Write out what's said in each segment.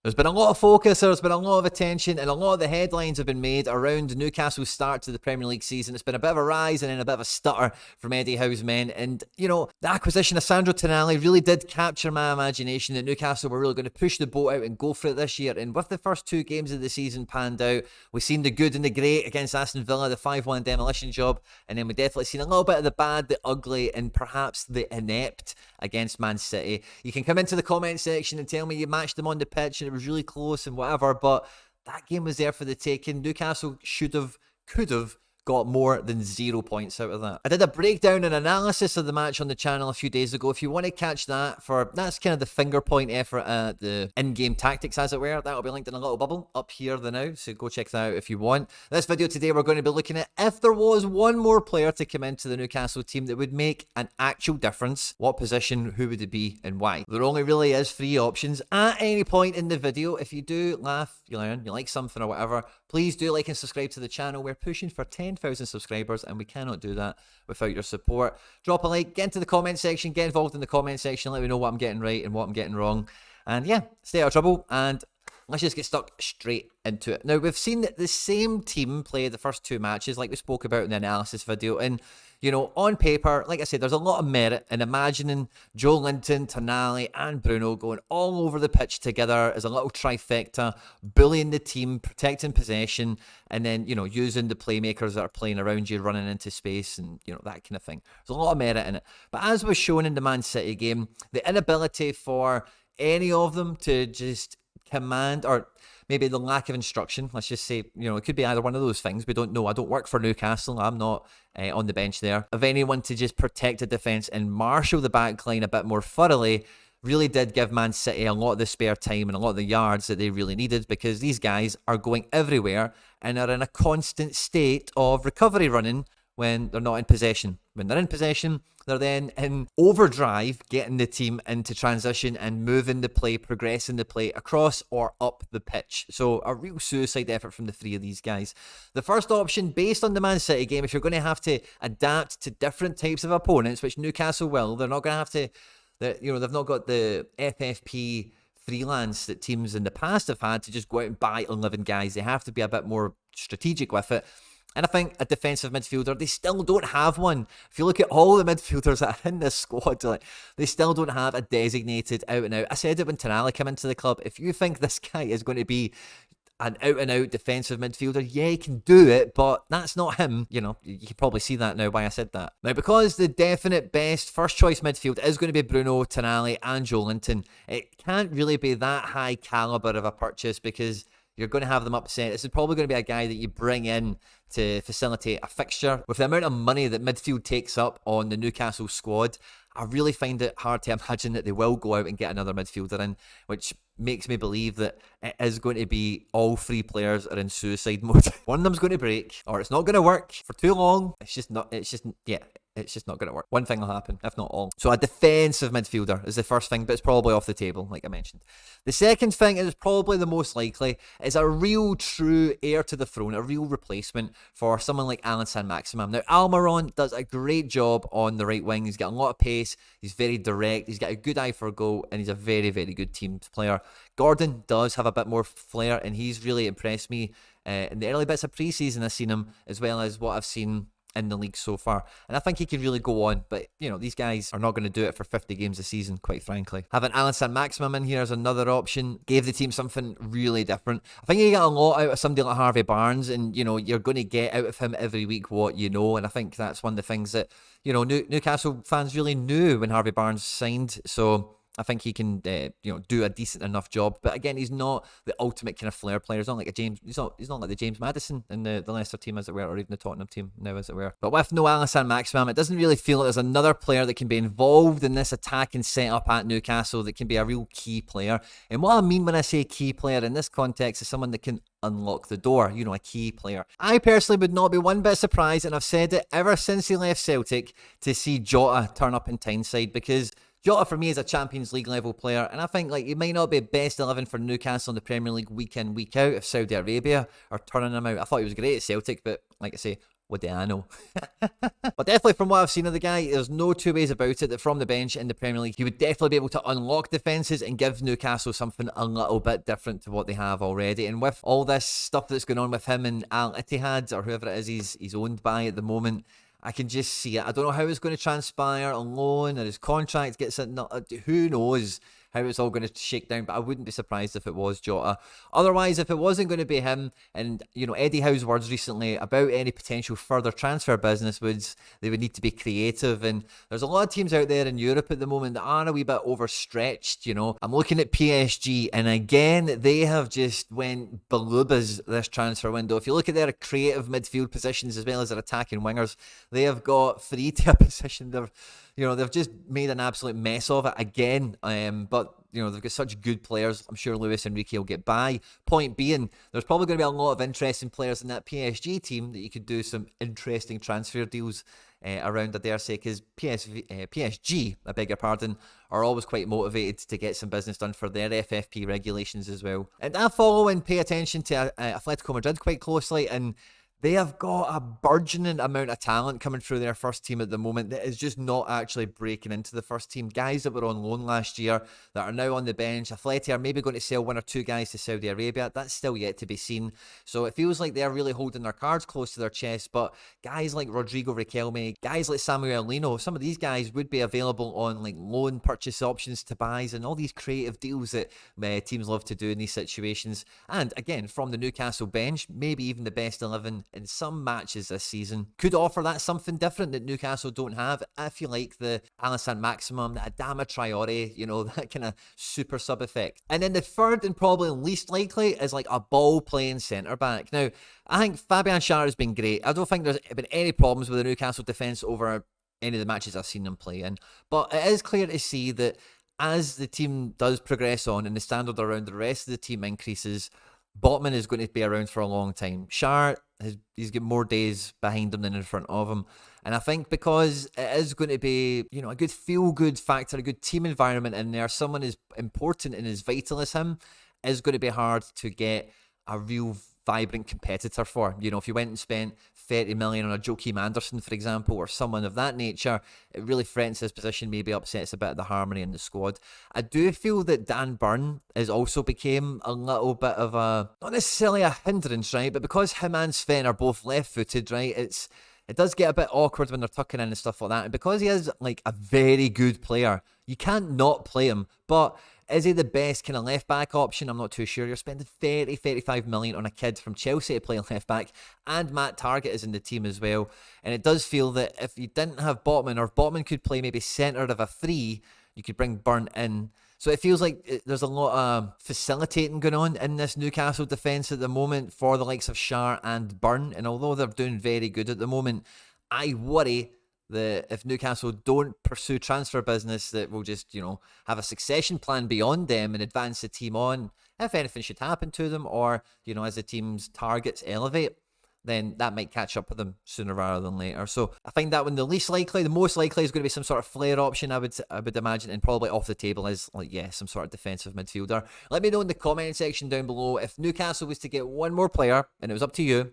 There's been a lot of focus, there's been a lot of attention, and a lot of the headlines have been made around Newcastle's start to the Premier League season. It's been a bit of a rise and then a bit of a stutter from Eddie Howe's men. And, you know, the acquisition of Sandro Tonali really did capture my imagination that Newcastle were really going to push the boat out and go for it this year. And with the first 2 games of the season panned out, we've seen the good and the great against Aston Villa, the 5-1 demolition job. And then we've definitely seen a little bit of the bad, the ugly, and perhaps the inept against Man City. You can come into the comment section and tell me you matched them on the pitch and it was really close and whatever, but that game was there for the taking. Newcastle should have, could have got more than 0 points out of that. I did a breakdown and analysis of the match on the channel a few days ago. If you want to catch that, that's kind of the finger point effort at the in-game tactics, as it were. That'll be linked in a little bubble up here now, so go check that out if you want. This video today, we're going to be looking at if there was one more player to come into the Newcastle team that would make an actual difference, what position, who would it be, and why. There only really is 3 options at any point in the video. If you do laugh, you learn, you like something or whatever, please do like and subscribe to the channel. We're pushing for 10,000 subscribers and we cannot do that without your support. Drop a like, get into the comment section, get involved in the comment section, let me know what I'm getting right and what I'm getting wrong. And yeah, stay out of trouble and let's just get stuck straight into it. Now, we've seen that the same team play the first 2 matches like we spoke about in the analysis video, and you know, on paper, like I said, there's a lot of merit in imagining Joe Linton, Tonali and Bruno going all over the pitch together as a little trifecta, bullying the team, protecting possession, and then, you know, using the playmakers that are playing around you, running into space and, you know, that kind of thing. There's a lot of merit in it. But as was shown in the Man City game, the inability for any of them to just command, or maybe the lack of instruction, let's just say, you know, it could be either one of those things. We don't know. I don't work for Newcastle. I'm not on the bench there. Of anyone to just protect the defence and marshal the back line a bit more thoroughly really did give Man City a lot of the spare time and a lot of the yards that they really needed, because these guys are going everywhere and are in a constant state of recovery running when they're not in possession. When they're in possession, they're then in overdrive, getting the team into transition and moving the play, progressing the play across or up the pitch. So a real suicide effort from the 3 of these guys. The first option, based on the Man City game, if you're going to have to adapt to different types of opponents, which Newcastle will, they're not going to have to, you know, they've not got the FFP freelance that teams in the past have had to just go out and buy 11 guys. They have to be a bit more strategic with it. And I think a defensive midfielder, they still don't have one. If you look at all the midfielders that are in this squad, like, they still don't have a designated out and out. I said it when Tonali came into the club. If you think this guy is going to be an out and out defensive midfielder, yeah, he can do it, but that's not him. You know, you can probably see that now why I said that. Now, because the definite best first choice midfield is going to be Bruno, Tonali and Joe Linton, it can't really be that high caliber of a purchase, because you're going to have them upset. This is probably going to be a guy that you bring in to facilitate a fixture. With the amount of money that midfield takes up on the Newcastle squad, I really find it hard to imagine that they will go out and get another midfielder in, which makes me believe that it is going to be all 3 players are in suicide mode. One of them's going to break, or it's not going to work for too long. It's just not going to work. One thing will happen, if not all. So a defensive midfielder is the first thing, but it's probably off the table, like I mentioned. The second thing is probably the most likely, is a real true heir to the throne, a real replacement for someone like Alan Saint-Maximin. Now, Almiron does a great job on the right wing. He's got a lot of pace. He's very direct. He's got a good eye for a goal, and he's a very, very good team player. Gordon does have a bit more flair, and he's really impressed me in the early bits of pre-season. I've seen him, as well as what I've seen in the league so far, and I think he can really go on. But you know, these guys are not going to do it for 50 games a season, quite frankly. Having Alan Saint-Maximin in here as another option gave the team something really different. I think you get a lot out of somebody like Harvey Barnes, and you know, you're going to get out of him every week what you know, and I think that's one of the things that, you know, Newcastle fans really knew when Harvey Barnes signed. So I think he can, you know, do a decent enough job. But again, he's not the ultimate kind of flair player. He's not like a James. He's not like the James Maddison in the Leicester team, as it were, or even the Tottenham team now, as it were. But with no Alan Saint-Maximin, it doesn't really feel like there's another player that can be involved in this attacking setup at Newcastle that can be a real key player. And what I mean when I say key player in this context is someone that can unlock the door, you know, a key player. I personally would not be one bit surprised, and I've said it ever since he left Celtic, to see Jota turn up in Tyneside, because Jota for me is a Champions League level player, and I think like he might not be best 11 for Newcastle in the Premier League week in, week out if Saudi Arabia are turning him out. I thought he was great at Celtic, but like I say, What do I know? But definitely from what I've seen of the guy, there's no two ways about it that from the bench in the Premier League, he would definitely be able to unlock defences and give Newcastle something a little bit different to what they have already. And with all this stuff that's going on with him and Al Ittihad, or whoever it is he's owned by at the moment, I can just see it. I don't know how it's going to transpire on loan or his contract gets it. Who knows how it's all going to shake down, but I wouldn't be surprised if it was Jota. Otherwise, if it wasn't going to be him, and Eddie Howe's words recently about any potential further transfer business they would need to be creative. And there's a lot of teams out there in Europe at the moment that are a wee bit overstretched. I'm looking at PSG, and again, they have just went balubas this transfer window. If you look at their creative midfield positions as well as their attacking wingers, they have got free to a position. They've just made an absolute mess of it again. But they've got such good players. I'm sure Luis Enrique will get by. Point being, there's probably going to be a lot of interesting players in that PSG team that you could do some interesting transfer deals around, I dare say, because PSG, I beg your pardon, are always quite motivated to get some business done for their FFP regulations as well. And I follow and pay attention to Atletico Madrid quite closely, and they have got a burgeoning amount of talent coming through their first team at the moment that is just not actually breaking into the first team. Guys that were on loan last year that are now on the bench. Atleti are maybe going to sell one or two guys to Saudi Arabia. That's still yet to be seen. So it feels like they're really holding their cards close to their chest. But guys like Rodrigo Riquelme, guys like Samuel Lino, some of these guys would be available on like loan purchase options to buys and all these creative deals that teams love to do in these situations. And again, from the Newcastle bench, maybe even the best 11 in some matches this season could offer that something different that Newcastle don't have. I feel like the Alisson Maximum, the Adama Traore, that kind of super sub effect. And then the third and probably least likely is like a ball playing centre back. Now, I think Fabian Schär has been great. I don't think there's been any problems with the Newcastle defence over any of the matches I've seen them play in. But it is clear to see that as the team does progress on and the standard around the rest of the team increases, Botman is going to be around for a long time. Schär, he's got more days behind him than in front of him. And I think because it is going to be, a good feel-good factor, a good team environment in there, someone as important and as vital as him is going to be hard to get a real vibrant competitor for. If you went and spent 30 million on a Joachim Anderson, for example, or someone of that nature, it really threatens his position, maybe upsets a bit of the harmony in the squad. I do feel that Dan Burn has also became a little bit of not necessarily a hindrance, right? But because him and Sven are both left-footed, right, it does get a bit awkward when they're tucking in and stuff like that. And because he is like a very good player, you can't not play him. But is he the best kind of left-back option? I'm not too sure. You're spending 35 million on a kid from Chelsea to play left-back, and Matt Targett is in the team as well. And it does feel that if you didn't have Botman, or if Botman could play maybe centre of a three, you could bring Burn in. So it feels like there's a lot of facilitating going on in this Newcastle defence at the moment for the likes of Schär and Burn. And although they're doing very good at the moment, I worry that if Newcastle don't pursue transfer business, that will just, have a succession plan beyond them and advance the team on. If anything should happen to them, or, as the team's targets elevate, then that might catch up with them sooner rather than later. So I find that one the least likely. The most likely is going to be some sort of flair option, I would imagine, and probably off the table is some sort of defensive midfielder. Let me know in the comment section down below if Newcastle was to get one more player and it was up to you,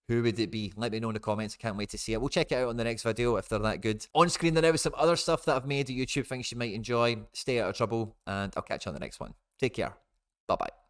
who would it be? Let me know in the comments. I can't wait to see it. We'll check it out on the next video if they're that good. On screen there now is some other stuff that I've made that YouTube thinks you might enjoy. Stay out of trouble, and I'll catch you on the next one. Take care. Bye-bye.